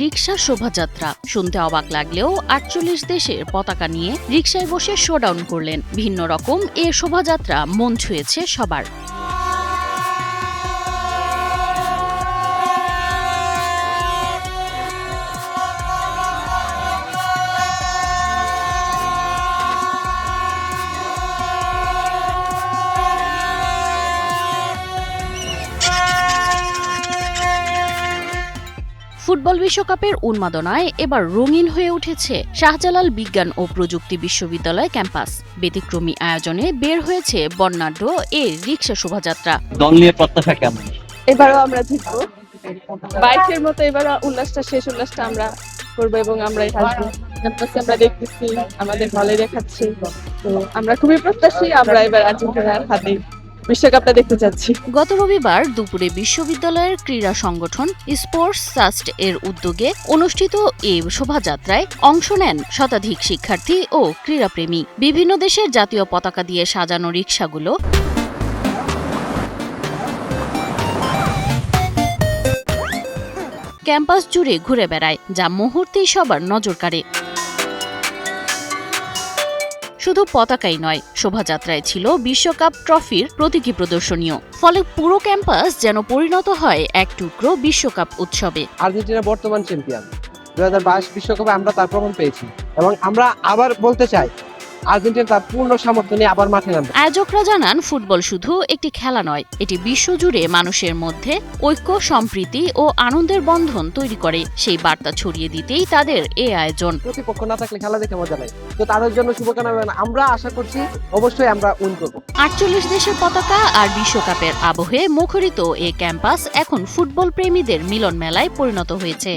রিকশা শোভাযাত্রা। শুনতে অবাক লাগলেও ৪৮ দেশের পতাকা নিয়ে রিকশায় বসে শোডাউন করলেন। ভিন্ন রকম এ শোভাযাত্রা মন ছুঁয়েছে সবার। ফুটবল বিশ্বকাপের উন্মাদনায় এবার রঙিন হয়ে উঠেছে শাহজালাল বিজ্ঞান ও প্রযুক্তি বিশ্ববিদ্যালয় ক্যাম্পাস। ব্যতিক্রমী আয়োজনে বের হয়েছে বর্ণাঢ্য এ রিকশা শোভাযাত্রা। দল নিয়ে প্রত্যাশা কেমন? এবারও আমরা জিতবো। বাইকের মতো এবার শেষ উল্লাসটা আমরা করবো এবং আমরাই হাসবো। ক্যাম্পাসে আমরা দেখতেছি, আমাদের হলে দেখাচ্ছি, তো আমরা খুবই প্রত্যাশী আমরা এবার আর্জেন্টিনার হাতে বিশ্বকাপটা দেখতে চাচ্ছি। গত রবিবার দুপুরে বিশ্ববিদ্যালয়ের ক্রীড়া সংগঠন স্পোর্টস ট্রাস্ট এর উদ্যোগে অনুষ্ঠিত এই শোভাযাত্রায় অংশ নেন শতাধিক শিক্ষার্থী ও ক্রীড়াপ্রেমী। বিভিন্ন দেশের জাতীয় পতাকা দিয়ে সাজানো রিকশাগুলো ক্যাম্পাস জুড়ে ঘুরে বেড়ায়, যা মুহূর্তেই সবার নজর কাড়ে। শুধু পতাকাই নয়, শোভাযাত্রায় ছিল বিশ্বকাপ ট্রফির প্রতীকী প্রদর্শনীয়। ফলে পুরো ক্যাম্পাস যেন পরিণত হয় এক টুকরো বিশ্বকাপ উৎসবে। আর্জেন্টিনা বর্তমান চ্যাম্পিয়ন। 2022 বিশ্বকাপে আমরা তার প্রমাণ পেয়েছি এবং আমরা আবার বলতে চাই আর্জেন্টিনা তার পূর্ণ সামর্থ্য নিয়ে আবার মাঠে নামবে। আয়োজকরা জানান, ফুটবল শুধু একটি খেলা নয়, এটি বিশ্বজুড়ে মানুষের মধ্যে ঐক্য, সম্প্রীতি ও আনন্দের বন্ধন তৈরি করে। সেই বার্তা ছড়িয়ে দিতেই তাদের এই আয়োজন। প্রতিপক্ষ না থাকলে খেলা দেখে মজা নাই, তো তাদের জন্য শুভকামনা। আমরা আশা করছি অবশ্যই আমরা উইন করব। ৪৮ দেশের পতাকা আর বিশ্বকাপের আবহে মুখরিত এ ক্যাম্পাস এখন ফুটবল প্রেমীদের মিলন মেলায় পরিণত হয়েছে।